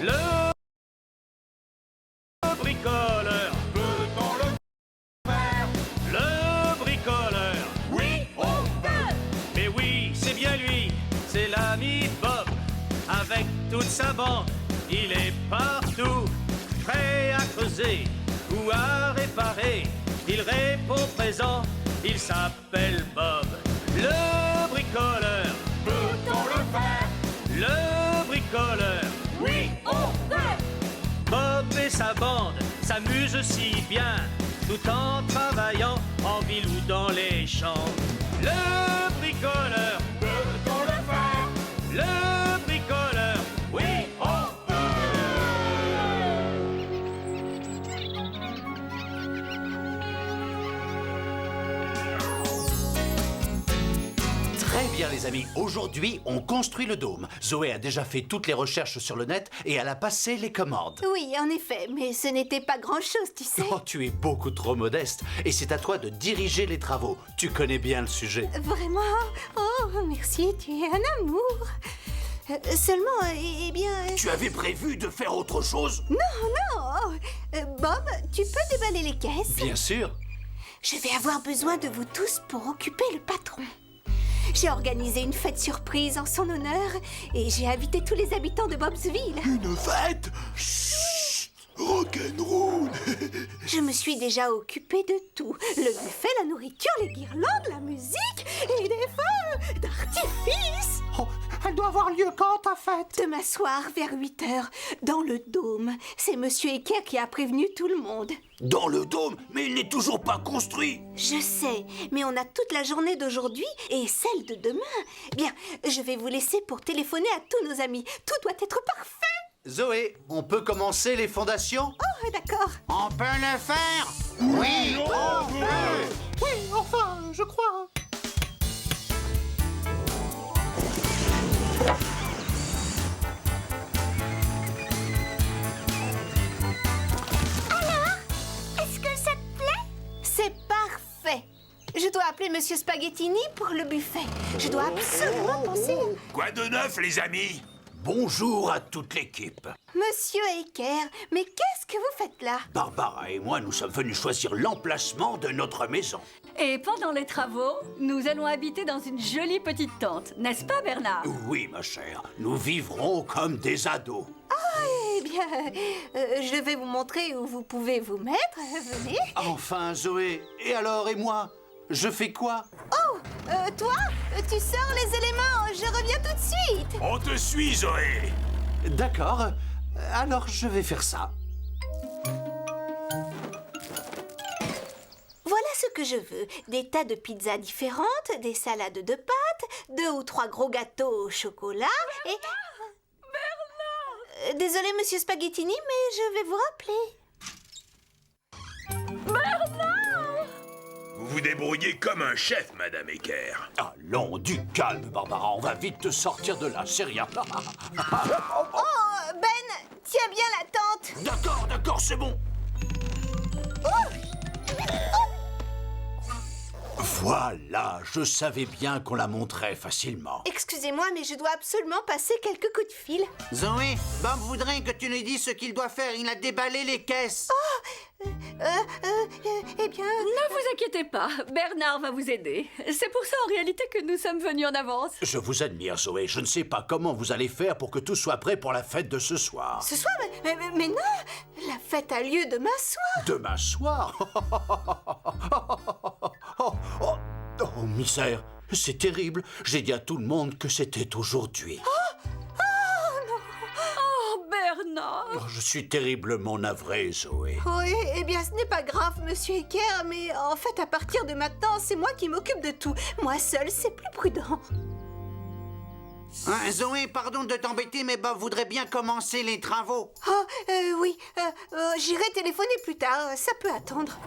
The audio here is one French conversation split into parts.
Le bricoleur. Peut-on le faire? Le bricoleur. Oui, on peut! Mais oui, c'est bien lui, c'est l'ami Bob. Avec toute sa bande, il est partout, prêt à creuser ou à réparer. Il répond présent, il s'appelle Bob. Le bricoleur. Peut-on le faire? Le bricoleur. Oui, on peut! Bob et sa bande s'amusent si bien, tout en travaillant en ville ou dans les champs. Le bricoleur. Peut-on le faire? Le bricoleur. Oui, on Très bien les amis, aujourd'hui on construit le dôme. Zoé a déjà fait toutes les recherches sur le net et elle a passé les commandes. Oui, en effet, mais ce n'était pas grand-chose, tu sais. Oh, tu es beaucoup trop modeste et c'est à toi de diriger les travaux. Tu connais bien le sujet. Vraiment? Oh, merci, tu es un amour. Seulement, eh bien... Tu avais prévu de faire autre chose? Non. Bob, tu peux déballer les caisses? Bien sûr. Je vais avoir besoin de vous tous pour occuper le patron. J'ai organisé une fête surprise en son honneur et j'ai invité tous les habitants de Bobsville. Une fête? Chut, rock'n'roll. Je me suis déjà occupée de tout. Le buffet, la nourriture, les guirlandes, la musique et des feux d'artifice. Oh, elle doit avoir lieu quand, ta fête? Demain soir, vers 8 heures, dans le dôme. C'est Monsieur Ecker qui a prévenu tout le monde. Dans le dôme? Mais il n'est toujours pas construit. Je sais, mais on a toute la journée d'aujourd'hui et celle de demain. Bien, je vais vous laisser pour téléphoner à tous nos amis. Tout doit être parfait. Zoé, on peut commencer les fondations? Oh, d'accord. On peut le faire? Oui, on peut! Oui, enfin, je crois. Est-ce que ça te plaît? C'est parfait. Je dois appeler Monsieur Spaghettini pour le buffet. Je dois absolument penser à... Quoi de neuf, les amis? Bonjour à toute l'équipe. Monsieur Ecker, mais qu'est-ce que vous faites là? Barbara et moi, nous sommes venus choisir l'emplacement de notre maison. Et pendant les travaux, nous allons habiter dans une jolie petite tente, n'est-ce pas Bernard? Oui, ma chère, nous vivrons comme des ados. Eh bien, je vais vous montrer où vous pouvez vous mettre. Venez. Enfin, Zoé, et alors, et moi? Je fais quoi? Oh, toi, tu sors les éléments. Je reviens tout de suite. On te suit, Zoé! D'accord, alors je vais faire ça. Voilà ce que je veux. Des tas de pizzas différentes, des salades de pâtes, 2 ou 3 gros gâteaux au chocolat et... Bernard! Désolé, Monsieur Spaghettini, mais je vais vous rappeler. Vous vous débrouillez comme un chef, Madame Ecker. Allons, du calme, Barbara, on va vite te sortir de là, c'est rien. Oh, Ben, tiens bien la tente. D'accord, c'est bon. Voilà, je savais bien qu'on la montrait facilement. Excusez-moi, mais je dois absolument passer quelques coups de fil. Zoé, Bob voudrait que tu nous dises ce qu'il doit faire. Il a déballé les caisses. Eh bien... Ne vous inquiétez pas, Bernard va vous aider. C'est pour ça en réalité que nous sommes venus en avance. Je vous admire, Zoé. Je ne sais pas comment vous allez faire pour que tout soit prêt pour la fête de ce soir. Ce soir, mais non, la fête a lieu demain soir. Demain soir? Oh, misère, c'est terrible. J'ai dit à tout le monde que c'était aujourd'hui. Oh, Bernard! Oh, je suis terriblement navré, Zoé. Oui, eh bien, ce n'est pas grave, Monsieur Ecker, mais en fait, à partir de maintenant, c'est moi qui m'occupe de tout. Moi seule, c'est plus prudent. Hein, Zoé, pardon de t'embêter, mais Bob voudrait bien commencer les travaux. Oh, oui, j'irai téléphoner plus tard, ça peut attendre.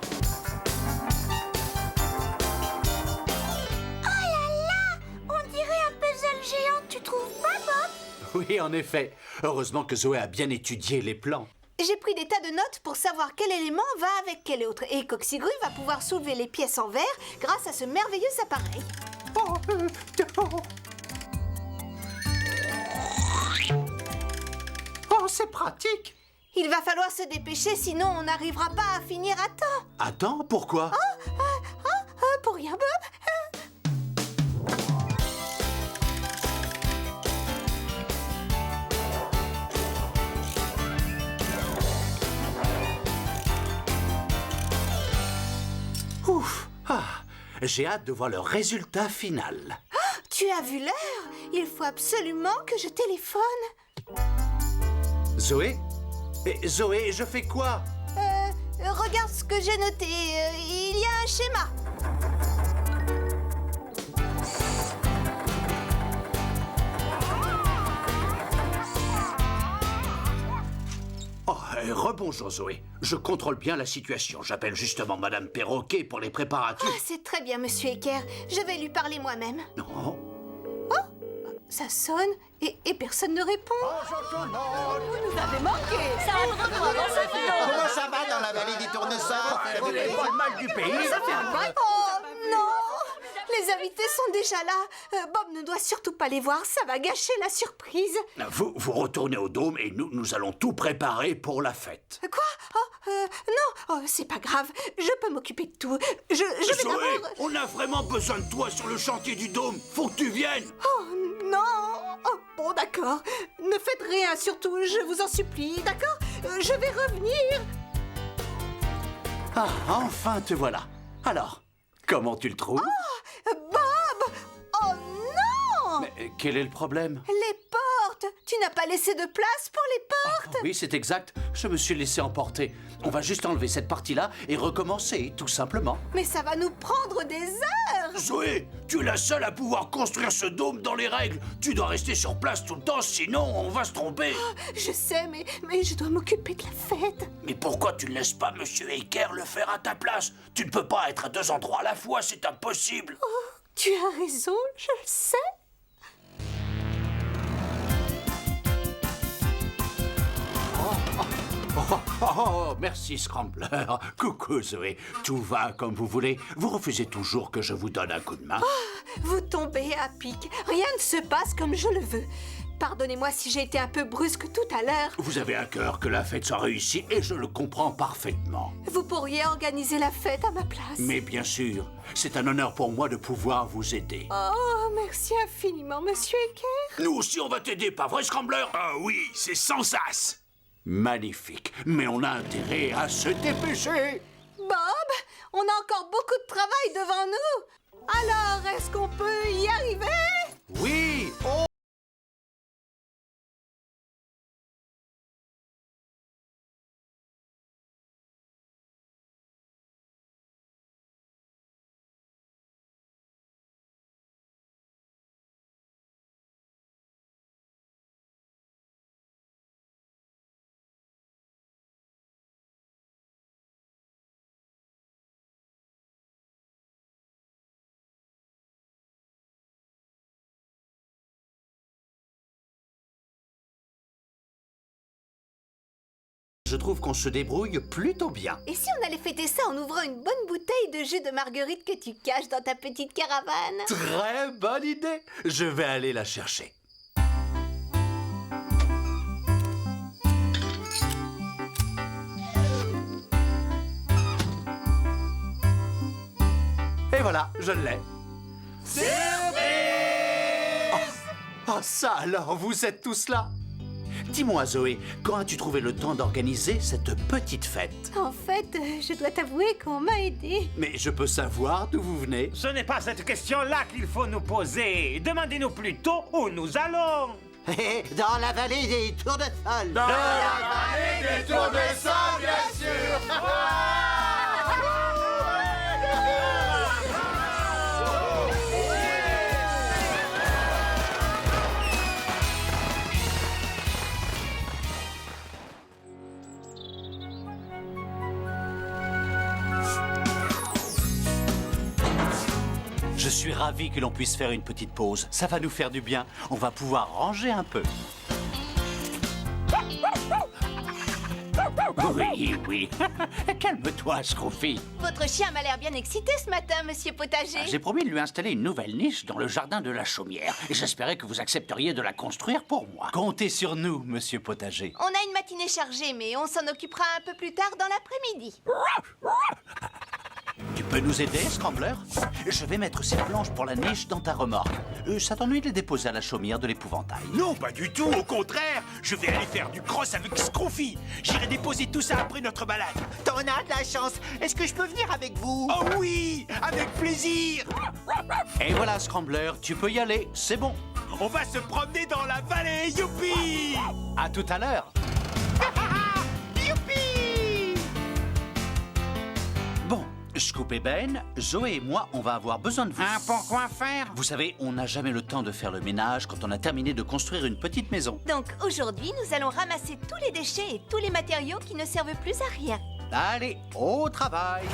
On dirait un puzzle géant, tu trouves pas, Bob? Oui, en effet. Heureusement que Zoé a bien étudié les plans. J'ai pris des tas de notes pour savoir quel élément va avec quel autre. Et Coxigru va pouvoir soulever les pièces en verre grâce à ce merveilleux appareil. Oh, c'est pratique. Il va falloir se dépêcher, sinon on n'arrivera pas à finir à temps. Attends, pourquoi? Pour rien, Bob. Ouf. J'ai hâte de voir le résultat final. Tu as vu l'heure? Il faut absolument que je téléphone. Zoé? Zoé, je fais quoi? Regarde ce que j'ai noté. Il y a un schéma. Oh, rebonjour Zoé. Je contrôle bien la situation. J'appelle justement Madame Perroquet pour les préparatifs. Ah, c'est très bien, Monsieur Ecker. Je vais lui parler moi-même. Non. Ça sonne et personne ne répond. Vous nous avez manqué. Ça a vraiment ça fait. Comment ça va dans la vallée des tournesols? Vous n'avez pas le mal du pays. Ça fait un bain. Oh non! Les invités sont déjà là. Bob ne doit surtout pas les voir, ça va gâcher la surprise. Vous retournez au dôme et nous allons tout préparer pour la fête. Quoi? Non, c'est pas grave. Je peux m'occuper de tout. Je vais Zoé, d'abord... on a vraiment besoin de toi sur le chantier du dôme. Faut que tu viennes. Oh non! Oh, bon, d'accord. Ne faites rien, surtout, je vous en supplie, d'accord? Je vais revenir. Ah, enfin te voilà. Alors, comment tu le trouves? Bob! Oh non! Mais quel est le problème? Les portes! Tu n'as pas laissé de place pour les portes? Oui, c'est exact. Je me suis laissé emporter. On va juste enlever cette partie-là et recommencer, tout simplement. Mais ça va nous prendre des heures! Zoé, tu es la seule à pouvoir construire ce dôme dans les règles. Tu dois rester sur place tout le temps, sinon on va se tromper. Je sais, mais je dois m'occuper de la fête. Mais pourquoi tu ne laisses pas Monsieur Ecker le faire à ta place? Tu ne peux pas être à deux endroits à la fois, c'est impossible. Tu as raison, je le sais. Oh, merci Scrambler. Coucou Zoé. Tout va comme vous voulez. Vous refusez toujours que je vous donne un coup de main. Vous tombez à pic. Rien ne se passe comme je le veux. Pardonnez-moi si j'ai été un peu brusque tout à l'heure. Vous avez à cœur que la fête soit réussie et je le comprends parfaitement. Vous pourriez organiser la fête à ma place. Mais bien sûr, c'est un honneur pour moi de pouvoir vous aider. Oh, merci infiniment, Monsieur Ecker. Nous aussi on va t'aider, pas vrai Scrambler? Ah oui, c'est sans sas. Magnifique, mais on a intérêt à se dépêcher. Bob, on a encore beaucoup de travail devant nous. Alors, est-ce qu'on peut y arriver? Oui. Oh. Je trouve qu'on se débrouille plutôt bien. Et si on allait fêter ça en ouvrant une bonne bouteille de jus de marguerite que tu caches dans ta petite caravane? Très bonne idée. Je vais aller la chercher. Et voilà, je l'ai. Oh, ça alors, vous êtes tous là? Dis-moi, Zoé, quand as-tu trouvé le temps d'organiser cette petite fête? En fait, je dois t'avouer qu'on m'a aidé. Mais je peux savoir d'où vous venez? Ce n'est pas cette question-là qu'il faut nous poser. Demandez-nous plutôt où nous allons. Dans la vallée des tournesols. Dans la vallée des tournesols, bien sûr. Je suis ravi que l'on puisse faire une petite pause. Ça va nous faire du bien. On va pouvoir ranger un peu. Oui, oui. Calme-toi, Scroofy. Votre chien m'a l'air bien excité ce matin, monsieur Potager. J'ai promis de lui installer une nouvelle niche dans le jardin de la chaumière. Et j'espérais que vous accepteriez de la construire pour moi. Comptez sur nous, monsieur Potager. On a une matinée chargée, mais on s'en occupera un peu plus tard dans l'après-midi. Tu peux nous aider, Scrambler? Je vais mettre ces planches pour la niche dans ta remorque. Ça t'ennuie de les déposer à la chaumière de l'épouvantail? Non, pas du tout, au contraire. Je vais aller faire du cross avec Scroofy. J'irai déposer tout ça après notre balade. T'en as de la chance. Est-ce que je peux venir avec vous? Oh oui, avec plaisir. Et voilà, Scrambler, tu peux y aller, c'est bon. On va se promener dans la vallée, youpi! À tout à l'heure. Youpi! Bon, Scoop et Ben, Zoé et moi, on va avoir besoin de vous. Pourquoi faire? Vous savez, on n'a jamais le temps de faire le ménage quand on a terminé de construire une petite maison. Donc aujourd'hui, nous allons ramasser tous les déchets et tous les matériaux qui ne servent plus à rien. Allez, au travail.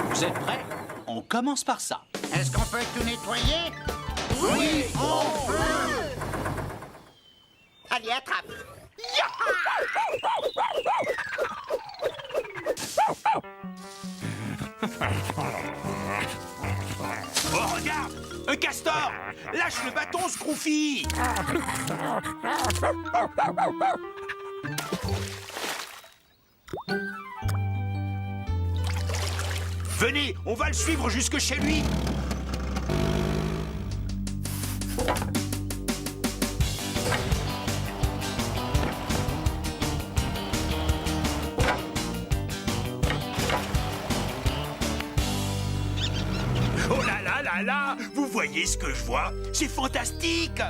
Vous êtes prêts? On commence par ça. Est-ce qu'on peut tout nettoyer? Oui, on peut! Allez, attrape! Oh, regarde! Un castor! Lâche le bâton, Scroofy! Venez, on va le suivre jusque chez lui! Oh là là là là! Vous voyez ce que je vois? C'est fantastique!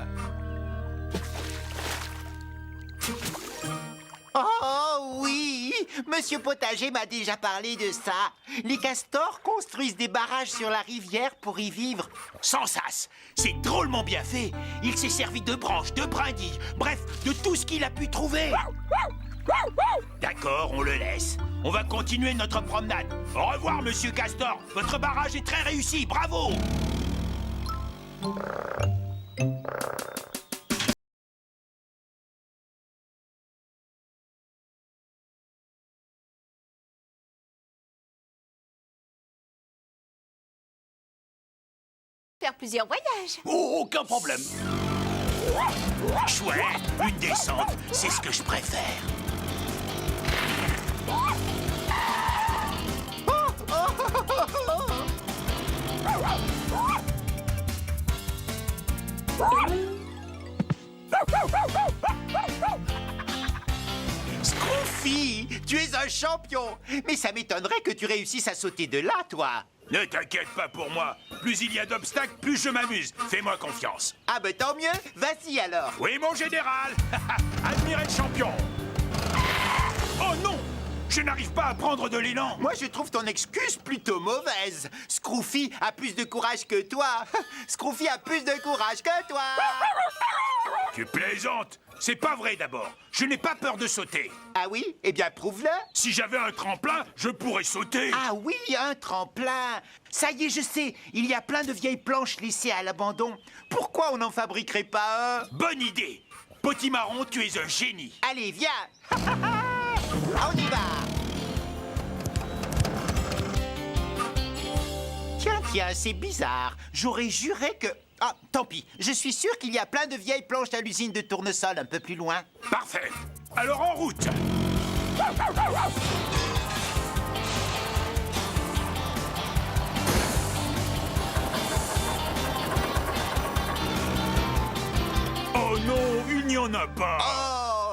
Oh oui! Monsieur Potager m'a déjà parlé de ça. Les castors construisent des barrages sur la rivière pour y vivre. Sans sas, c'est drôlement bien fait. Il s'est servi de branches, de brindilles, bref, de tout ce qu'il a pu trouver. D'accord, on le laisse. On va continuer notre promenade. Au revoir, monsieur Castor. Votre barrage est très réussi, bravo! Faire plusieurs voyages. Oh, aucun problème. Chouette, une descente, c'est ce que je préfère. Scroofy, tu es un champion. Mais ça m'étonnerait que tu réussisses à sauter de là, toi. Ne t'inquiète pas pour moi. Plus il y a d'obstacles, plus je m'amuse. Fais-moi confiance. Ah ben tant mieux, vas-y alors. Oui, mon général. Admirez le champion. Oh non! Je n'arrive pas à prendre de l'élan. Moi, je trouve ton excuse plutôt mauvaise. Scroofy a plus de courage que toi. Scroofy a plus de courage que toi. Tu plaisantes. C'est pas vrai d'abord. Je n'ai pas peur de sauter. Ah oui? Eh bien, prouve-le. Si j'avais un tremplin, je pourrais sauter. Ah oui, un tremplin. Ça y est, je sais. Il y a plein de vieilles planches laissées à l'abandon. Pourquoi on n'en fabriquerait pas un? Bonne idée. Potimarron, tu es un génie. Allez, viens. On y va. Tiens, c'est bizarre. J'aurais juré que... Ah, tant pis. Je suis sûr qu'il y a plein de vieilles planches à l'usine de tournesol un peu plus loin. Parfait. Alors en route. Oh non, il n'y en a pas.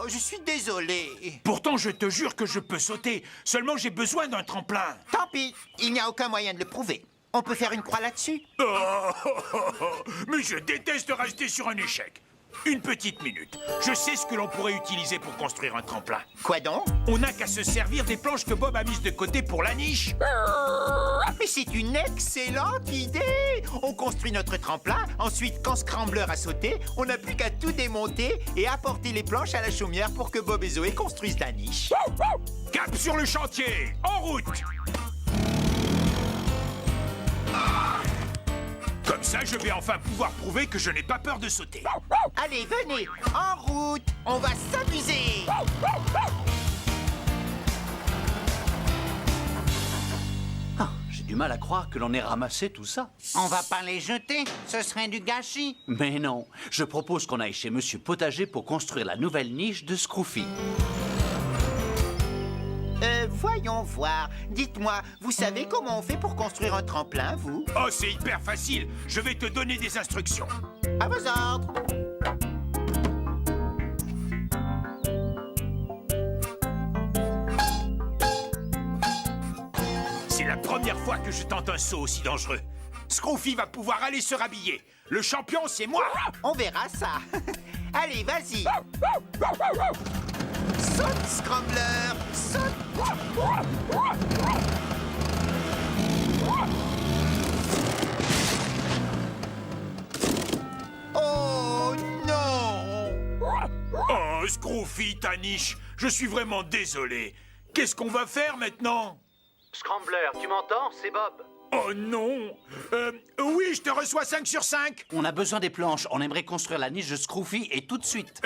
Oh, je suis désolé. Pourtant, je te jure que je peux sauter. Seulement, j'ai besoin d'un tremplin. Tant pis, il n'y a aucun moyen de le prouver. On peut faire une croix là-dessus? Oh, mais je déteste rester sur un échec. Une petite minute. Je sais ce que l'on pourrait utiliser pour construire un tremplin. Quoi donc? On n'a qu'à se servir des planches que Bob a mises de côté pour la niche. Mais c'est une excellente idée! On construit notre tremplin, ensuite quand Scrambler a sauté, on n'a plus qu'à tout démonter et apporter les planches à la chaumière pour que Bob et Zoé construisent la niche. Cap sur le chantier! En route! Comme ça, je vais enfin pouvoir prouver que je n'ai pas peur de sauter. Allez, venez, en route! On va s'amuser! Ah, j'ai du mal à croire que l'on ait ramassé tout ça. On va pas les jeter, ce serait du gâchis. Mais non, je propose qu'on aille chez Monsieur Potager pour construire la nouvelle niche de Scroofy. Voyons voir. Dites-moi, vous savez comment on fait pour construire un tremplin, vous? Oh, c'est hyper facile. Je vais te donner des instructions. À vos ordres. C'est la première fois que je tente un saut aussi dangereux. Scroofy va pouvoir aller se rhabiller. Le champion, c'est moi. On verra ça. Allez, vas-y. Saute, Scrambler, saute. Oh non! Oh, Scroofy, ta niche. Je suis vraiment désolé. Qu'est-ce qu'on va faire maintenant? Scrambler, tu m'entends? C'est Bob. Oh non. Oui, je te reçois 5 sur 5. On a besoin des planches. On aimerait construire la niche de Scroofy et tout de suite.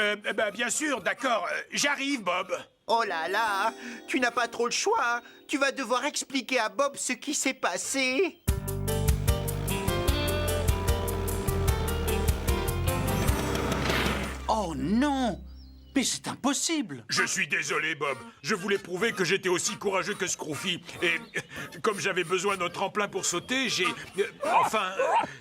Bien sûr, d'accord. J'arrive, Bob. Oh là là, tu n'as pas trop le choix. Tu vas devoir expliquer à Bob ce qui s'est passé. Oh non! Mais c'est impossible! Je suis désolé, Bob. Je voulais prouver que j'étais aussi courageux que Scroofy. Et comme j'avais besoin d'un tremplin pour sauter, j'ai...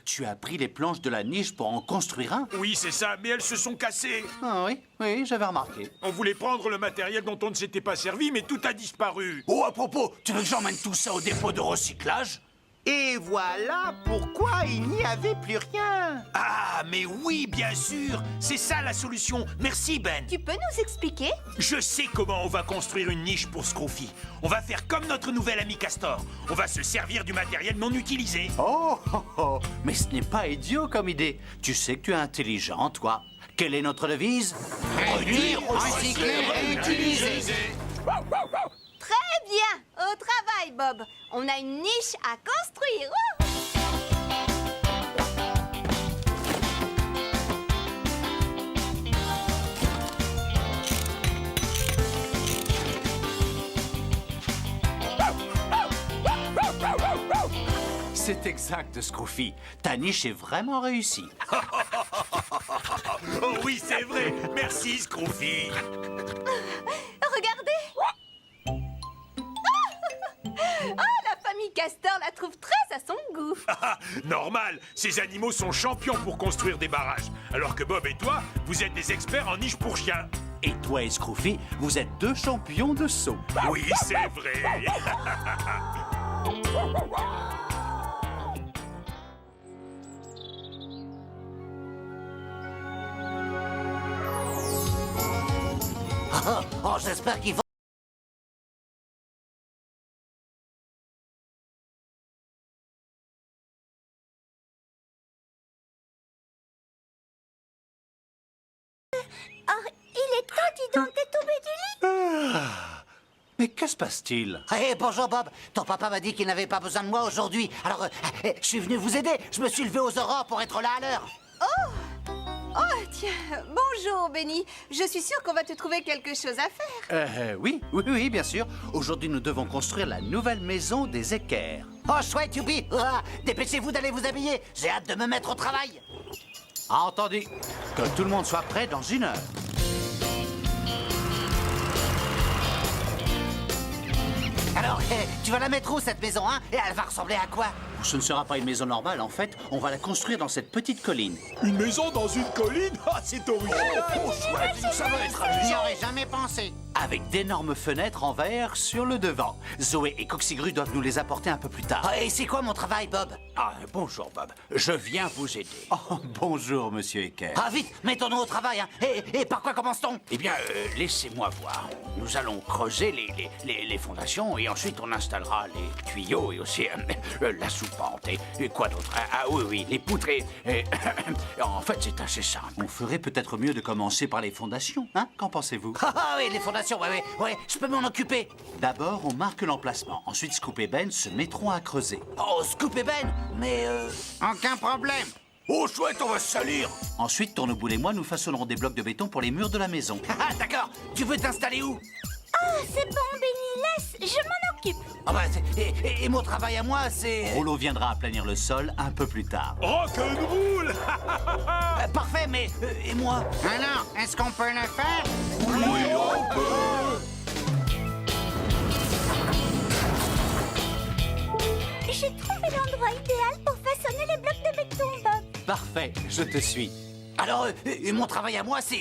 Tu as pris les planches de la niche pour en construire un? Oui, c'est ça, mais elles se sont cassées. Ah oui, oui, j'avais remarqué. On voulait prendre le matériel dont on ne s'était pas servi, mais tout a disparu. Oh, à propos, tu veux que j'emmène tout ça au dépôt de recyclage? Et voilà pourquoi il n'y avait plus rien. Ah, mais oui, bien sûr. C'est ça la solution. Merci, Ben. Tu peux nous expliquer? Je sais comment on va construire une niche pour Scroofy. On va faire comme notre nouvel ami Castor. On va se servir du matériel non utilisé. Oh, oh, oh. Mais ce n'est pas idiot comme idée. Tu sais que tu es intelligent, toi. Quelle est notre devise? Réduire, recycler, réutiliser. Très bien! Au travail, Bob! On a une niche à construire! C'est exact, Scroofy. Ta niche est vraiment réussie. Oh oui, c'est vrai. Merci, Scroofy. Regardez! La famille Castor la trouve très à son goût. Normal, ces animaux sont champions pour construire des barrages. Alors que Bob et toi, vous êtes des experts en niche pour chiens. Et toi et Scroofy, vous êtes deux champions de saut. Oui, c'est vrai. Oh, j'espère qu'ils vont... Oh, il est temps, dis donc, de tomber du lit. Mais que se passe-t-il? Hé, bonjour Bob. Ton papa m'a dit qu'il n'avait pas besoin de moi aujourd'hui. Alors, je suis venu vous aider. Je me suis levé aux aurores pour être là à l'heure. Oh, tiens, bonjour, Benny. Je suis sûre qu'on va te trouver quelque chose à faire. Oui, bien sûr. Aujourd'hui, nous devons construire la nouvelle maison des équerres. Oh, chouette, youpi. Dépêchez-vous d'aller vous habiller. J'ai hâte de me mettre au travail. Entendu. Que tout le monde soit prêt dans 1 heure. Alors, tu vas la mettre où, cette maison, hein? Et elle va ressembler à quoi? Ce ne sera pas une maison normale, en fait. On va la construire dans cette petite colline. Une maison dans une colline? Ah, c'est original. Oh, chouette, ça va être Je n'y aurais jamais pensé. avec d'énormes fenêtres en verre sur le devant. Zoé et Coxigru doivent nous les apporter un peu plus tard. Ah, et c'est quoi mon travail, Bob? Ah, bonjour Bob, je viens vous aider. Oh, bonjour Monsieur Ecker. Ah, vite, mettons-nous au travail, hein. Et par quoi commence-t-on? Eh bien, laissez-moi voir. Nous allons creuser les fondations et ensuite on installera les tuyaux et aussi la soupente. Et quoi d'autre? Oui, les poutres et en fait, c'est assez simple. On ferait peut-être mieux de commencer par les fondations, hein? Qu'en pensez-vous? Ah oui, les fondations, ouais, je peux m'en occuper. D'abord, on marque l'emplacement. Ensuite, Scoop et Ben se mettront à creuser. Oh, Scoop et Ben, mais Aucun problème. Oh, chouette, on va se salir. Ensuite, Tournesboule et moi, nous façonnerons des blocs de béton pour les murs de la maison. Ah, d'accord, tu veux t'installer où? Oh, c'est bon, Benny, laisse, je m'en occupe. Ah bah, et mon travail à moi, c'est... Rollo viendra aplanir le sol un peu plus tard. Rock'n'roll. Parfait, mais... et moi? Alors, est-ce qu'on peut le faire? J'ai trouvé l'endroit idéal pour façonner les blocs de béton, Bob. Parfait, je te suis. Alors, et mon travail à moi, c'est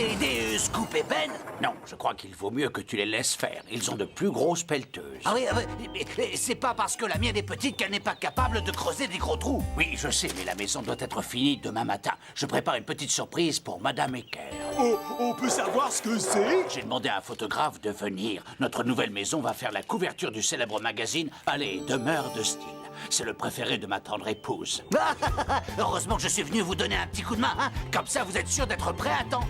aider Scoop et Ben? Non, je crois qu'il vaut mieux que tu les laisses faire. Ils ont de plus grosses pelleteuses. Ah oui, mais c'est pas parce que la mienne est petite qu'elle n'est pas capable de creuser des gros trous. Oui, je sais, mais la maison doit être finie demain matin. Je prépare une petite surprise pour Madame Ecker. Oh, on peut savoir ce que c'est? J'ai demandé à un photographe de venir. Notre nouvelle maison va faire la couverture du célèbre magazine Allez, demeure de style. C'est le préféré de ma tendre épouse. Heureusement que je suis venu vous donner un petit coup de main, hein. Comme ça, vous êtes sûr d'être prêt à temps.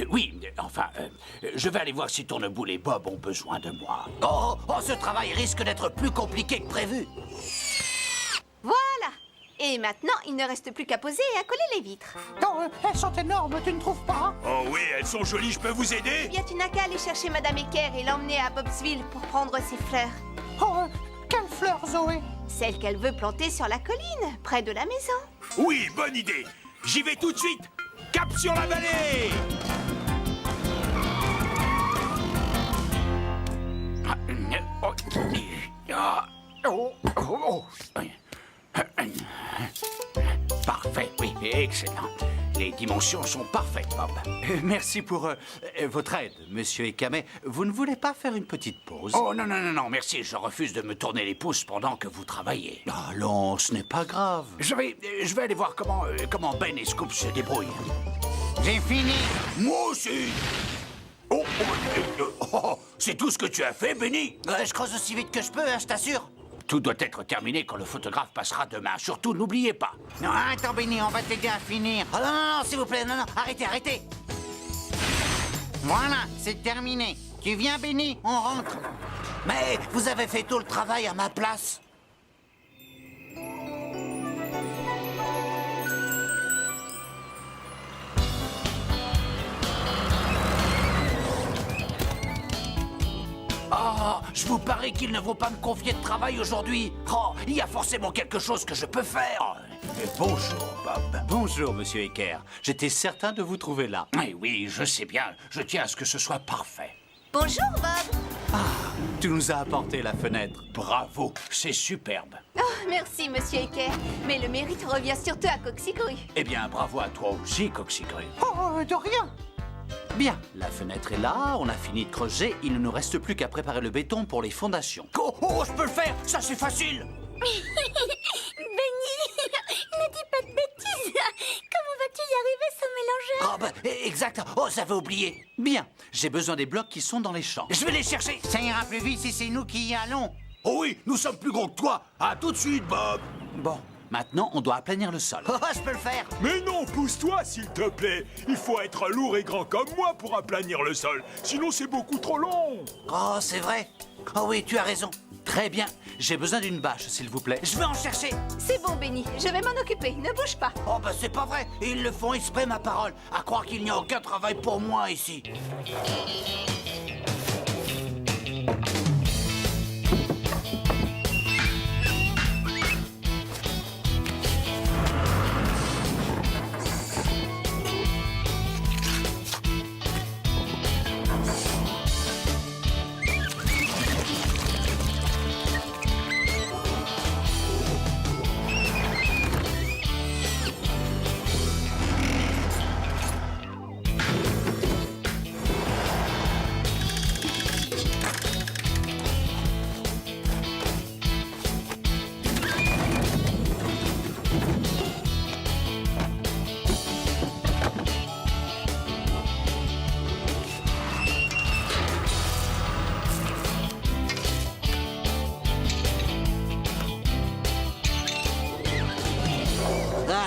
Oui, enfin, je vais aller voir si Tourneboule et Bob ont besoin de moi. Oh, ce travail risque d'être plus compliqué que prévu. Voilà. Et maintenant, il ne reste plus qu'à poser et à coller les vitres. Oh, elles sont énormes, tu ne trouves pas? Oh oui, elles sont jolies, je peux vous Eh aider? bien, tu n'as qu'à aller chercher Madame Ecker et l'emmener à Bobsville pour prendre ses fleurs. Oh, quelle fleur, Zoé? Celles qu'elle veut planter sur la colline, près de la maison. Oui, bonne idée. J'y vais tout de suite. Cap sur la vallée. Parfait, oui, excellent. Les dimensions sont parfaites, Bob. Merci pour votre aide, Monsieur Ekamet. Vous ne voulez pas faire une petite pause? Oh non, merci. Je refuse de me tourner les pouces pendant que vous travaillez. Allons, ce n'est pas grave. Je vais aller voir comment Ben et Scoop se débrouillent. J'ai fini. Moi aussi. C'est tout ce que tu as fait, Benny? Je creuse aussi vite que je peux, hein, je t'assure. Tout doit être terminé quand le photographe passera demain. Surtout, n'oubliez pas. Non, attends, Benny, on va t'aider à finir. Oh, non, s'il vous plaît, non, arrêtez. Voilà, c'est terminé. Tu viens, Benny? On rentre. Mais vous avez fait tout le travail à ma place. Oh, je vous parie qu'il ne vaut pas me confier de travail aujourd'hui. Oh, il y a forcément quelque chose que je peux faire. Bonjour, Bob. Bonjour, Monsieur Ecker. J'étais certain de vous trouver là. Oui, je sais bien. Je tiens à ce que ce soit parfait. Bonjour, Bob. Tu nous as apporté la fenêtre. Bravo, c'est superbe. Oh, merci, Monsieur Ecker. Mais le mérite revient surtout à Coxigru. Eh bien, bravo à toi aussi, Coxigru. Oh, de rien. Bien, la fenêtre est là, on a fini de creuser, il ne nous reste plus qu'à préparer le béton pour les fondations. Oh, je peux le faire, ça c'est facile. Benny, ne dis pas de bêtises. Comment vas-tu y arriver sans mélanger? Oh, bah, exact. Oh, j'avais oublié. Bien, j'ai besoin des blocs qui sont dans les champs. Je vais les chercher. Ça ira plus vite si c'est nous qui y allons. Oh oui, nous sommes plus gros que toi. À tout de suite, Bob. Bon, maintenant on doit aplanir le sol. Oh, je peux le faire. Mais non, pousse-toi, s'il te plaît. Il faut être lourd et grand comme moi pour aplanir le sol. Sinon, c'est beaucoup trop long. Oh, c'est vrai. Oh oui, tu as raison. Très bien, j'ai besoin d'une bâche, s'il vous plaît. Je vais en chercher. C'est bon, Benny. Je vais m'en occuper. Ne bouge pas. Oh, bah c'est pas vrai. Ils le font exprès, ma parole. À croire qu'il n'y a aucun travail pour moi ici.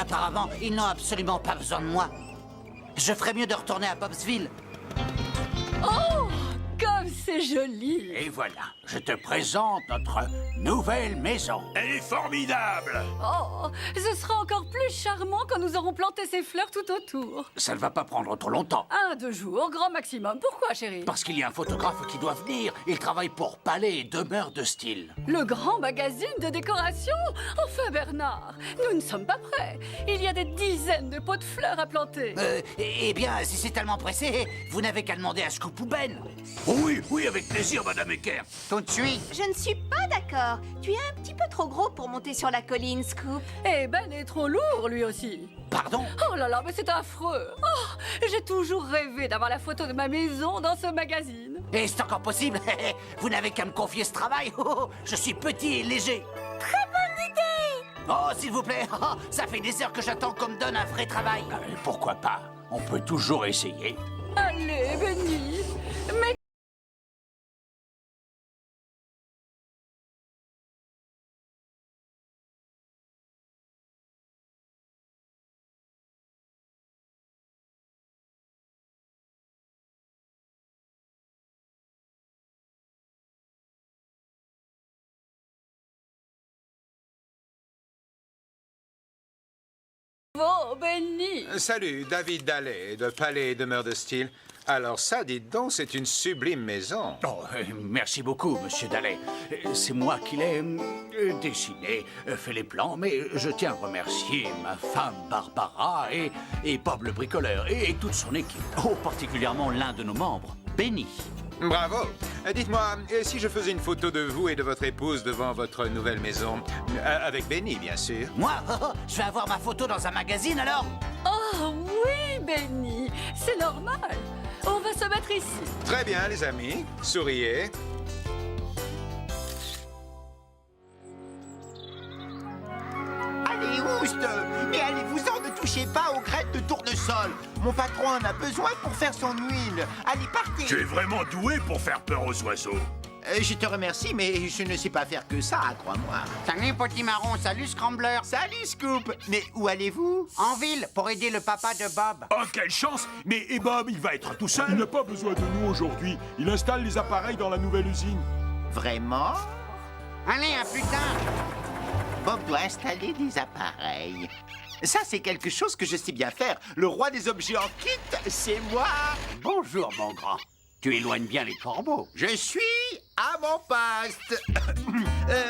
apparemment, ils n'ont absolument pas besoin de moi. Je ferais mieux de retourner à Bobsville. Oh, comme c'est joli! Et voilà, je te présente notre nouvelle maison. Elle est formidable. Oh, ce sera encore plus charmant quand nous aurons planté ces fleurs tout autour. Ça ne va pas prendre trop longtemps. 1-2 jours, grand maximum. Pourquoi, chérie? Parce qu'il y a un photographe qui doit venir. Il travaille pour Palais et Demeure de Style. Le grand magazine de décoration? Enfin, Bernard, nous ne sommes pas prêts. Il y a des dizaines de pots de fleurs à planter. Eh bien, si c'est tellement pressé, vous n'avez qu'à demander à Scoop ou Ben. Oui, oui, avec plaisir, Madame Ecker. Tout de suite. Je ne suis pas d'accord. Tu es un petit peu trop gros pour monter sur la colline, Scoop. Et Ben est trop lourd, lui aussi. Pardon? Oh là là, mais c'est affreux. Oh, j'ai toujours rêvé d'avoir la photo de ma maison dans ce magazine. Et c'est encore possible. Vous n'avez qu'à me confier ce travail. Je suis petit et léger. Très bonne idée! Oh, s'il vous plaît. Ça fait des heures que j'attends qu'on me donne un vrai travail. Pourquoi pas? On peut toujours essayer. Allez, Benny. Mais bon, Benny. Salut, David Dallet, de Palais et Demeure de Style. Alors ça, dites donc, c'est une sublime maison. Oh, merci beaucoup, Monsieur Dallet. C'est moi qui l'ai dessiné, fait les plans, mais je tiens à remercier ma femme Barbara et Bob le bricoleur et toute son équipe. Oh, particulièrement l'un de nos membres, Benny. Bravo. Dites-moi, si je faisais une photo de vous et de votre épouse devant votre nouvelle maison, avec Benny, bien sûr. Moi, je vais avoir ma photo dans un magazine alors? Oh oui, Benny. C'est normal. On va se mettre ici. Très bien, les amis. Souriez. Allez, oust! Mais allez-vous-en, ne touchez pas aux graines de tournesol. Mon patron en a besoin pour faire son huile. Allez, partez! Tu es vraiment doué pour faire peur aux oiseaux. Je te remercie, mais je ne sais pas faire que ça, crois-moi. Salut, Petit Marron. Salut, Scrambler. Salut, Scoop! Mais où allez-vous? En ville, pour aider le papa de Bob. Oh, quelle chance! Mais et Bob, il va être tout seul. Il n'a pas besoin de nous aujourd'hui. Il installe les appareils dans la nouvelle usine. Vraiment? Allez, à plus tard. Bob doit installer des appareils. Ça, c'est quelque chose que je sais bien faire. Le roi des objets en kit, c'est moi. Bonjour, mon grand. Tu éloignes bien les corbeaux. Je suis à mon poste.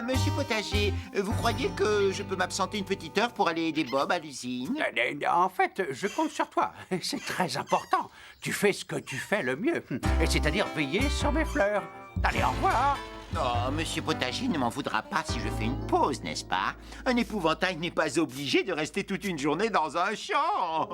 Monsieur Potager, vous croyez que je peux m'absenter une petite heure pour aller aider Bob à l'usine? En fait, je compte sur toi. C'est très important. Tu fais ce que tu fais le mieux. Et c'est-à-dire veiller sur mes fleurs. Allez, au revoir. Oh, Monsieur Potager ne m'en voudra pas si je fais une pause, n'est-ce pas? Un épouvantail n'est pas obligé de rester toute une journée dans un champ.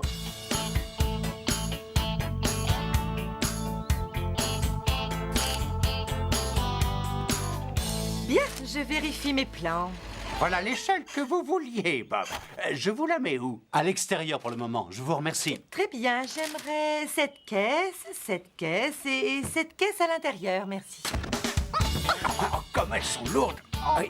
Bien, je vérifie mes plans. Voilà l'échelle que vous vouliez, Bob. Je vous la mets où? À l'extérieur pour le moment. Je vous remercie. Très bien, j'aimerais cette caisse et cette caisse à l'intérieur, merci. Oh, comme elles sont lourdes. Oui.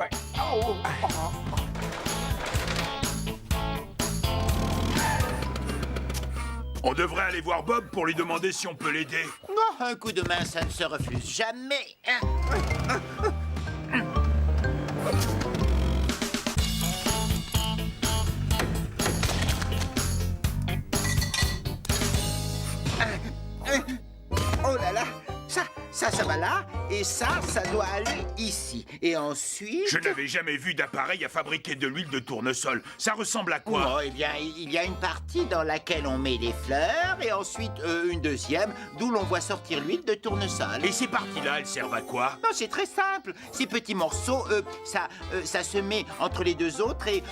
On devrait aller voir Bob pour lui demander si on peut l'aider. Non, un coup de main, ça ne se refuse jamais. Oh là là, ça va là, et ça doit aller ici. Et ensuite... Je n'avais jamais vu d'appareil à fabriquer de l'huile de tournesol. Ça ressemble à quoi? Oh, eh bien, il y a une partie dans laquelle on met les fleurs, et ensuite une deuxième, d'où l'on voit sortir l'huile de tournesol. Et ces parties-là, elles servent à quoi? Non, c'est très simple. Ces petits morceaux, ça se met entre les deux autres, et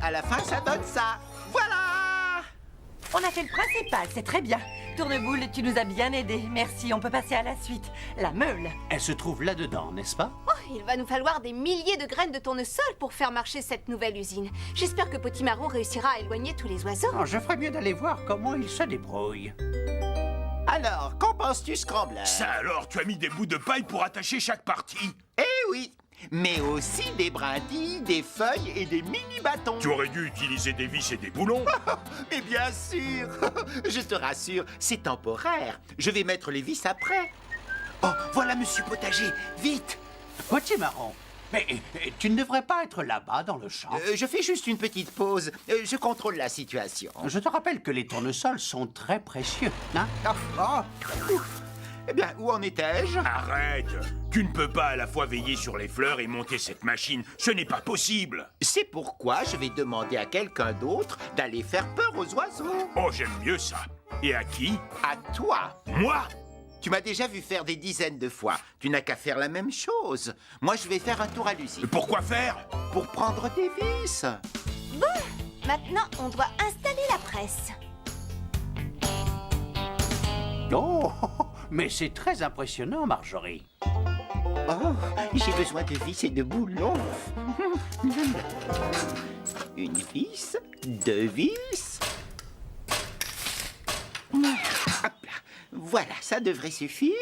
à la fin, ça donne ça. Voilà! On a fait le principal, c'est très bien. Tourneboule, tu nous as bien aidés. Merci, on peut passer à la suite. La meule. Elle se trouve là-dedans, n'est-ce pas? Oh, il va nous falloir des milliers de graines de tournesol pour faire marcher cette nouvelle usine. J'espère que Petit Marron réussira à éloigner tous les oiseaux. Non, je ferais mieux d'aller voir comment il se débrouille. Alors, qu'en penses-tu, Scrambler? Ça alors, tu as mis des bouts de paille pour attacher chaque partie? Eh oui! mais aussi des brindilles, des feuilles et des mini-bâtons. Tu aurais dû utiliser des vis et des boulons. Mais bien sûr. Je te rassure, c'est temporaire. Je vais mettre les vis après. Oh, voilà Monsieur Potager. Vite. Petit Marron, mais tu ne devrais pas être là-bas dans le champ. Je fais juste une petite pause. Je contrôle la situation. Je te rappelle que les tournesols sont très précieux, hein? Eh bien, où en étais-je? Arrête! Tu ne peux pas à la fois veiller sur les fleurs et monter cette machine. Ce n'est pas possible. C'est pourquoi je vais demander à quelqu'un d'autre d'aller faire peur aux oiseaux. Oh, j'aime mieux ça. Et à qui? À toi. Moi? Tu m'as déjà vu faire des dizaines de fois. Tu n'as qu'à faire la même chose. Moi, je vais faire un tour à l'usine. Pourquoi faire? Pour prendre des vis. Bon, maintenant, on doit installer la presse. Oh, mais c'est très impressionnant, Marjorie. Oh, j'ai besoin de vis et de boulons. Une vis, deux vis. Hop là. Voilà, ça devrait suffire.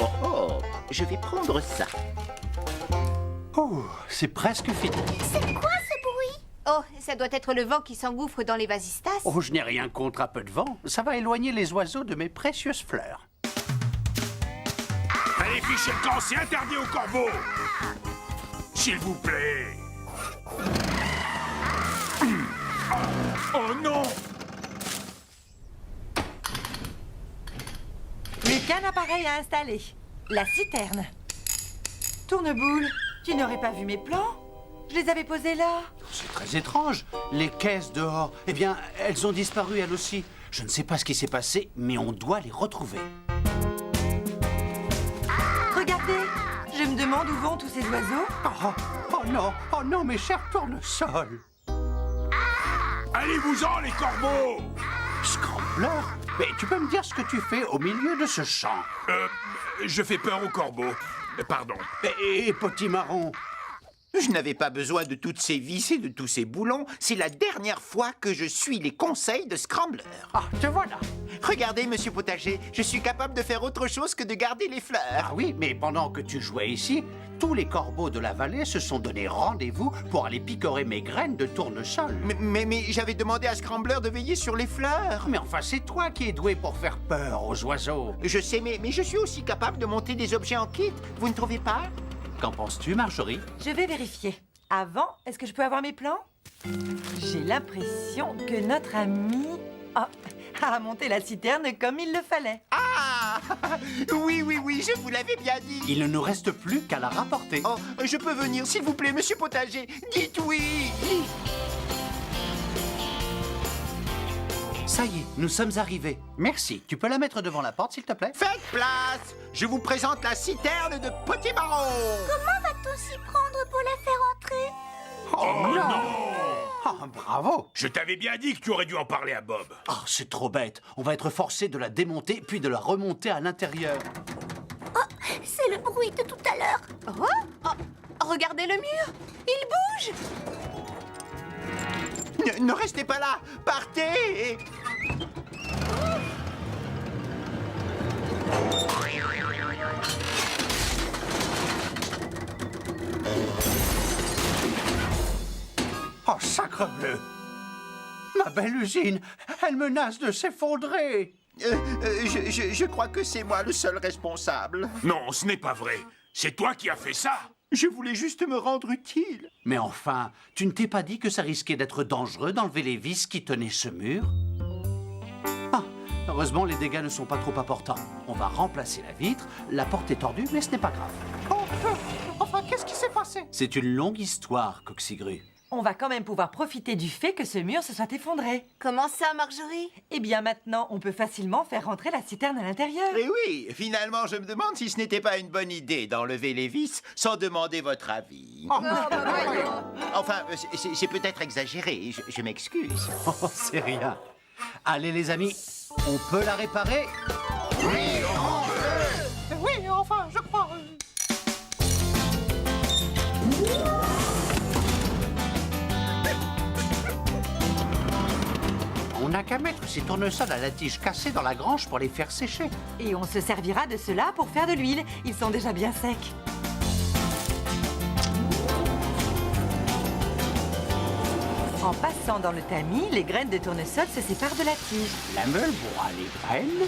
Oh oh, je vais prendre ça. Oh, c'est presque fini. C'est quoi ce bruit? Oh, ça doit être le vent qui s'engouffre dans les vasistas. Oh, je n'ai rien contre un peu de vent. Ça va éloigner les oiseaux de mes précieuses fleurs. Allez, fichez le camp, c'est interdit aux corbeaux. S'il vous plaît. Oh non! Plus qu'un appareil à installer. La citerne. Tourneboule, tu n'aurais pas vu mes plans? Je les avais posés là. C'est très étrange. Les caisses dehors, eh bien, elles ont disparu elles aussi. Je ne sais pas ce qui s'est passé, mais on doit les retrouver. Regardez, je me demande où vont tous ces oiseaux. Oh non, mes chers tournesols. Allez-vous-en, les corbeaux! Scrambler, mais tu peux me dire ce que tu fais au milieu de ce champ? Je fais peur aux corbeaux. Pardon. Et Petit Marron? Je n'avais pas besoin de toutes ces vis et de tous ces boulons. C'est la dernière fois que je suis les conseils de Scrambler. Ah, te voilà. Regardez, Monsieur Potager, je suis capable de faire autre chose que de garder les fleurs. Ah oui, mais pendant que tu jouais ici, tous les corbeaux de la vallée se sont donné rendez-vous pour aller picorer mes graines de tournesol. Mais j'avais demandé à Scrambler de veiller sur les fleurs. Mais enfin, c'est toi qui es doué pour faire peur aux oiseaux. Je sais, mais je suis aussi capable de monter des objets en kit. Vous ne trouvez pas? Qu'en penses-tu, Marjorie? Je vais vérifier. Avant, est-ce que je peux avoir mes plans? J'ai l'impression que notre ami a monté la citerne comme il le fallait. Ah! Oui, je vous l'avais bien dit. Il ne nous reste plus qu'à la rapporter. Oh, je peux venir, s'il vous plaît, Monsieur Potager. Dites oui. Ça y est, nous sommes arrivés. Merci. Tu peux la mettre devant la porte, s'il te plaît? Faites place. Je vous présente la citerne de Petit Marron. Comment va-t-on s'y prendre pour la faire entrer? Oh non! Oh, bravo! Je t'avais bien dit que tu aurais dû en parler à Bob. Oh, c'est trop bête. On va être forcé de la démonter puis de la remonter à l'intérieur. Oh, c'est le bruit de tout à l'heure. Oh, regardez le mur. Il bouge. Ne restez pas là. Partez. Oh, sacrebleu! Ma belle usine, elle menace de s'effondrer. Je crois que c'est moi le seul responsable. Non, ce n'est pas vrai. C'est toi qui as fait ça. Je voulais juste me rendre utile. Mais enfin, tu ne t'es pas dit que ça risquait d'être dangereux d'enlever les vis qui tenaient ce mur? Ah, heureusement, les dégâts ne sont pas trop importants. On va remplacer la vitre. La porte est tordue, mais ce n'est pas grave. Enfin, qu'est-ce qui s'est passé? C'est une longue histoire, Coxigru. On va quand même pouvoir profiter du fait que ce mur se soit effondré. Comment ça, Marjorie? Eh bien, maintenant, on peut facilement faire rentrer la citerne à l'intérieur. Et oui, finalement, je me demande si ce n'était pas une bonne idée d'enlever les vis sans demander votre avis. Enfin, c'est peut-être exagéré, je m'excuse. Oh, c'est rien. Allez, les amis, on peut la réparer? Oui, enfin, je crois. On n'a qu'à mettre ces tournesols à la tige cassée dans la grange pour les faire sécher. Et on se servira de cela pour faire de l'huile. Ils sont déjà bien secs. En passant dans le tamis, les graines de tournesol se séparent de la tige. La meule broie les graines.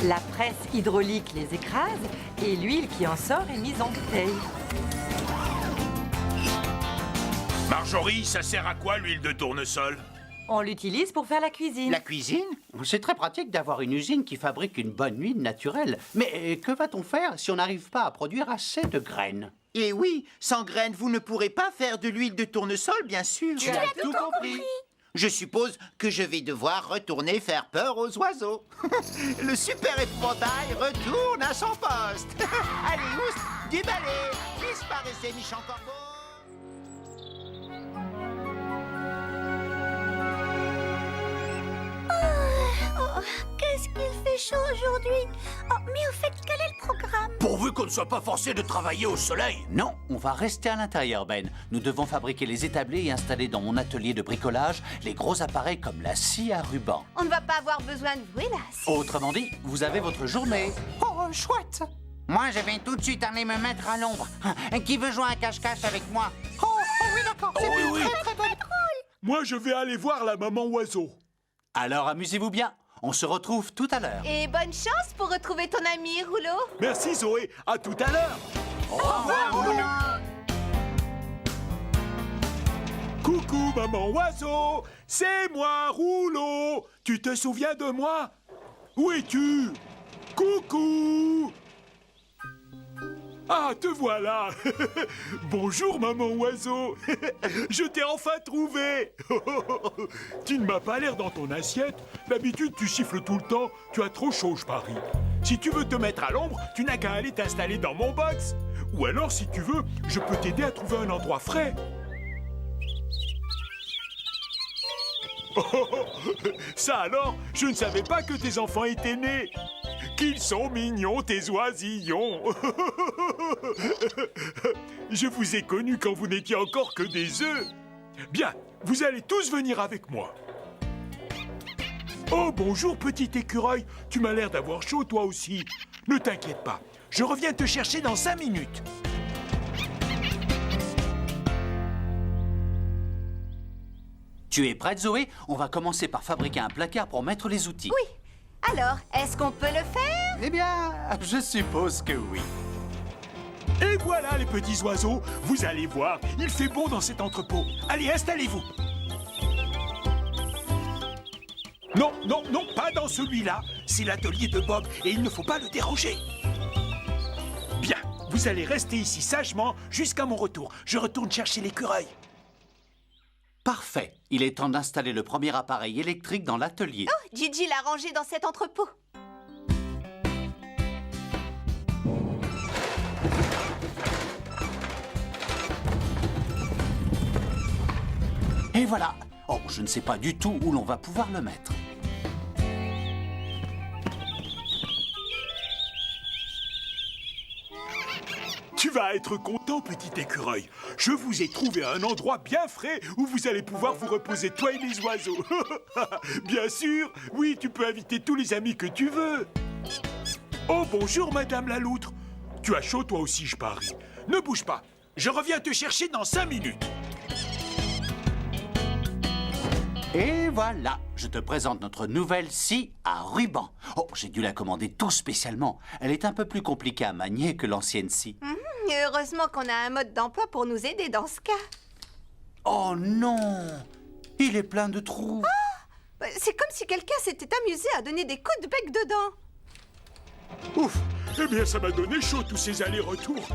La presse hydraulique les écrase et l'huile qui en sort est mise en bouteille. Marjorie, ça sert à quoi l'huile de tournesol? On l'utilise pour faire la cuisine. La cuisine? C'est très pratique d'avoir une usine qui fabrique une bonne huile naturelle. Mais que va-t-on faire si on n'arrive pas à produire assez de graines? Eh oui, sans graines, vous ne pourrez pas faire de l'huile de tournesol, bien sûr. Tu as tout compris. Je suppose que je vais devoir retourner faire peur aux oiseaux. Le super épouvantail retourne à son poste. Allez, oust, du balai, disparaissez, méchant corbeau. Oh, qu'est-ce qu'il fait chaud aujourd'hui. Oh, mais au fait, quel est le programme? Pourvu qu'on ne soit pas forcé de travailler au soleil. Non, on va rester à l'intérieur, Ben. Nous devons fabriquer les établis et installer dans mon atelier de bricolage les gros appareils comme la scie à ruban. On ne va pas avoir besoin de vous, hélas. Autrement dit, vous avez votre journée. Oh, chouette! Moi, je vais tout de suite aller me mettre à l'ombre. Qui veut jouer à cache-cache avec moi? Oh, oui, d'accord, c'est oui. très bonne. Moi, je vais aller voir la maman oiseau. Alors amusez-vous bien. On se retrouve tout à l'heure. Et bonne chance pour retrouver ton ami, Rouleau. Merci Zoé, à tout à l'heure. Au revoir. Coucou maman oiseau, c'est moi Rouleau. Tu te souviens de moi? Où es-tu? Coucou. Ah, te voilà. Bonjour maman oiseau. Je t'ai enfin trouvé. Tu ne m'as pas l'air dans ton assiette. D'habitude, tu siffles tout le temps. Tu as trop chaud, je parie. Si tu veux te mettre à l'ombre, tu n'as qu'à aller t'installer dans mon box. Ou alors, si tu veux, je peux t'aider à trouver un endroit frais. Ça alors, je ne savais pas que tes enfants étaient nés. Qu'ils sont mignons, tes oisillons. Je vous ai connus quand vous n'étiez encore que des œufs. Bien, vous allez tous venir avec moi. Oh, bonjour, petit écureuil. Tu m'as l'air d'avoir chaud, toi aussi. Ne t'inquiète pas, je reviens te chercher dans 5 minutes. Tu es prête, Zoé? On va commencer par fabriquer un placard pour mettre les outils. Oui. Alors, est-ce qu'on peut le faire? Eh bien, je suppose que oui. Et voilà, les petits oiseaux. Vous allez voir, il fait bon dans cet entrepôt. Allez, installez-vous. Non, non, non, pas dans celui-là. C'est l'atelier de Bob et il ne faut pas le déranger. Bien, vous allez rester ici sagement jusqu'à mon retour. Je retourne chercher l'écureuil. Parfait. Il est temps d'installer le premier appareil électrique dans l'atelier. Oh, Gigi l'a rangé dans cet entrepôt. Et voilà. Oh, je ne sais pas du tout où l'on va pouvoir le mettre. Tu vas être content, petit écureuil. Je vous ai trouvé un endroit bien frais où vous allez pouvoir vous reposer, toi et les oiseaux. Bien sûr, oui, tu peux inviter tous les amis que tu veux. Oh, bonjour, Madame la Loutre. Tu as chaud, toi aussi, je parie. Ne bouge pas. Je reviens te chercher dans 5 minutes. Et voilà, je te présente notre nouvelle scie à ruban. Oh, j'ai dû la commander tout spécialement. Elle est un peu plus compliquée à manier que l'ancienne scie. Heureusement qu'on a un mode d'emploi pour nous aider dans ce cas. Oh non! Il est plein de trous. C'est comme si quelqu'un s'était amusé à donner des coups de bec dedans. Ouf! Eh bien, ça m'a donné chaud tous ces allers-retours.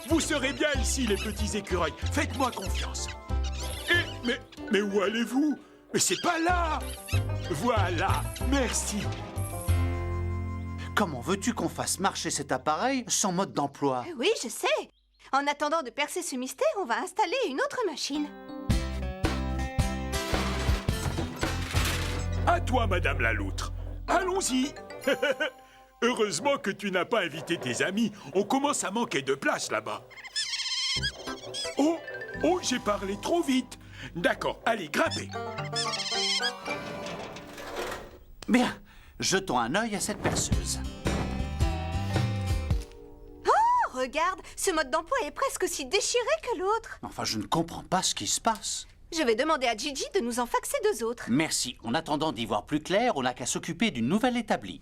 Vous serez bien ici, les petits écureuils. Faites-moi confiance. Mais où allez-vous? Mais c'est pas là! Voilà, merci. Comment veux-tu qu'on fasse marcher cet appareil sans mode d'emploi? Oui, je sais. En attendant de percer ce mystère, on va installer une autre machine. À toi, Madame la Loutre. Allons-y. Heureusement que tu n'as pas invité tes amis. On commence à manquer de place là-bas. Oh, Oh, j'ai parlé trop vite. D'accord, allez, grimpez. Bien, jetons un œil à cette perceuse. Oh, regarde, ce mode d'emploi est presque aussi déchiré que l'autre. Enfin, je ne comprends pas ce qui se passe. Je vais demander à Gigi de nous en faxer 2 autres. Merci. En attendant d'y voir plus clair, on n'a qu'à s'occuper d'une nouvelle établie.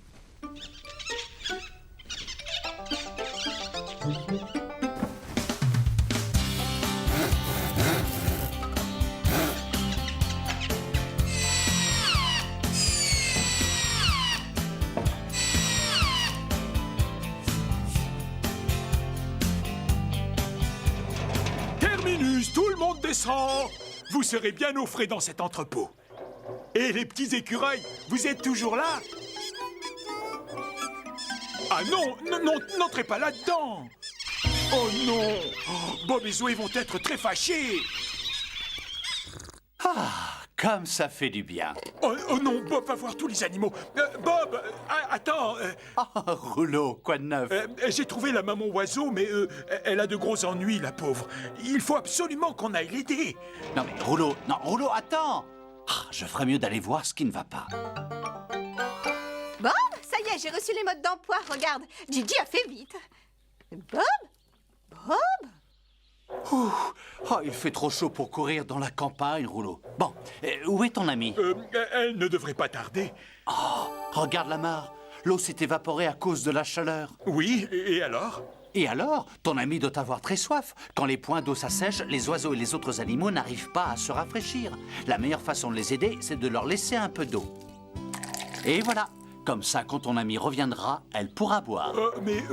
Terminus, tout le monde descend. Vous serez bien au frais dans cet entrepôt. Et les petits écureuils, vous êtes toujours là? Ah non, n'entrez pas là-dedans. Oh non, Bob et Zoé vont être très fâchés. Ah, comme ça fait du bien. Oh non, Bob va voir tous les animaux. Bob, attends. Rouleau, quoi de neuf? J'ai trouvé la maman oiseau, mais elle a de gros ennuis, la pauvre. Il faut absolument qu'on aille l'aider. Non mais Rouleau, attends. Je ferais mieux d'aller voir ce qui ne va pas. Bob, ça y est, j'ai reçu les modes d'emploi. Regarde, Gigi a fait vite. Bob? Il fait trop chaud pour courir dans la campagne, Rouleau. Bon, où est ton ami? Elle ne devrait pas tarder. Regarde la mare. L'eau s'est évaporée à cause de la chaleur. Oui, et alors? Et alors, ton ami doit avoir très soif. Quand les points d'eau s'assèchent, les oiseaux et les autres animaux n'arrivent pas à se rafraîchir. La meilleure façon de les aider, c'est de leur laisser un peu d'eau. Et voilà. Comme ça, quand ton ami reviendra, elle pourra boire. Mais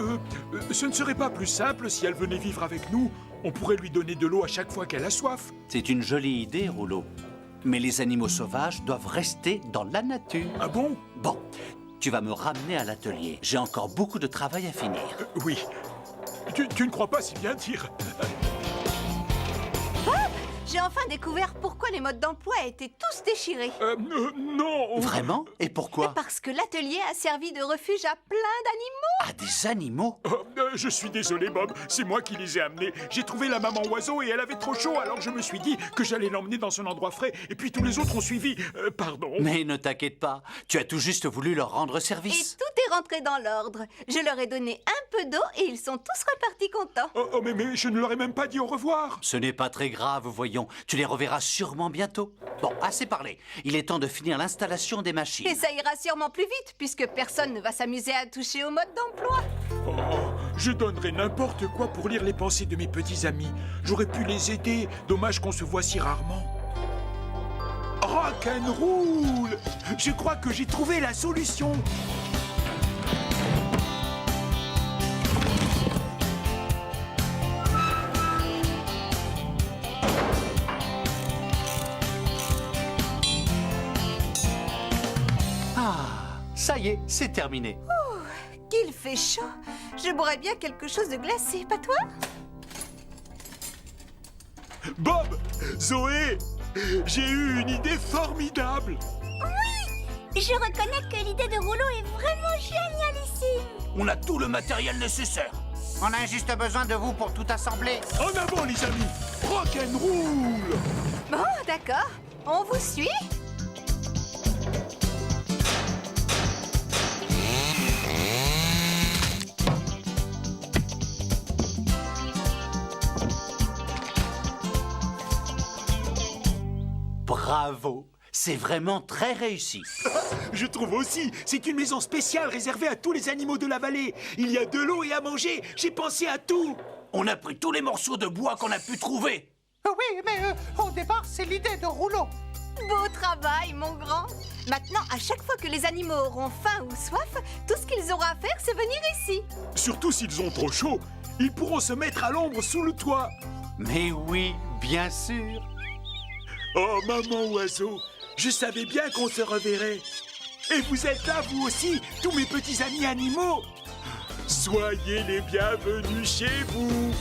ce ne serait pas plus simple si elle venait vivre avec nous? On pourrait lui donner de l'eau à chaque fois qu'elle a soif. C'est une jolie idée, Rouleau. Mais les animaux sauvages doivent rester dans la nature. Ah bon? Bon, tu vas me ramener à l'atelier. J'ai encore beaucoup de travail à finir. Oui. Tu ne crois pas si bien dire. J'ai enfin découvert pourquoi les modes d'emploi étaient tous déchirés. Non. Vraiment? Et pourquoi? Parce que l'atelier a servi de refuge à plein d'animaux. À des animaux? Je suis désolé, Bob. C'est moi qui les ai amenés. J'ai trouvé la maman oiseau et elle avait trop chaud, alors je me suis dit que j'allais l'emmener dans un endroit frais. Et puis tous les autres ont suivi. Pardon. Mais ne t'inquiète pas. Tu as tout juste voulu leur rendre Et service. tout est rentré dans l'ordre. Je leur ai donné un peu d'eau et ils sont tous repartis contents. Mais je ne leur ai même pas dit au revoir. Ce n'est pas très grave, voyons. Tu les reverras sûrement bientôt. Bon, assez parlé. Il est temps de finir l'installation des machines. Et ça ira sûrement plus vite, puisque personne ne va s'amuser à toucher au mode d'emploi. Je donnerais n'importe quoi pour lire les pensées de mes petits amis. J'aurais pu les aider. Dommage qu'on se voit si rarement. Rock'n'roll! Je crois que j'ai trouvé la solution. Ça y est, c'est terminé. Qu'il fait chaud. Je boirais bien quelque chose de glacé, pas toi? Bob, Zoé, j'ai eu une idée formidable. Je reconnais que l'idée de Rouleau est vraiment génialissime. On a tout le matériel nécessaire. On a juste besoin de vous pour tout assembler. En avant, les amis. Rock'n'roll. Bon, d'accord. On vous suit? Bravo. C'est vraiment très réussi. Je trouve aussi. C'est une maison spéciale réservée à tous les animaux de la vallée. Il y a de l'eau et à manger. J'ai pensé à tout. On a pris tous les morceaux de bois qu'on a pu trouver. Oui, mais au départ, c'est l'idée de Rouleau. Beau travail, mon grand. Maintenant, à chaque fois que les animaux auront faim ou soif, tout ce qu'ils auront à faire, c'est venir ici. Surtout s'ils ont trop chaud. Ils pourront se mettre à l'ombre sous le toit. Mais oui, bien sûr. Oh, maman oiseau, je savais bien qu'on se reverrait. Et vous êtes là, vous aussi, tous mes petits amis animaux. Soyez les bienvenus chez vous.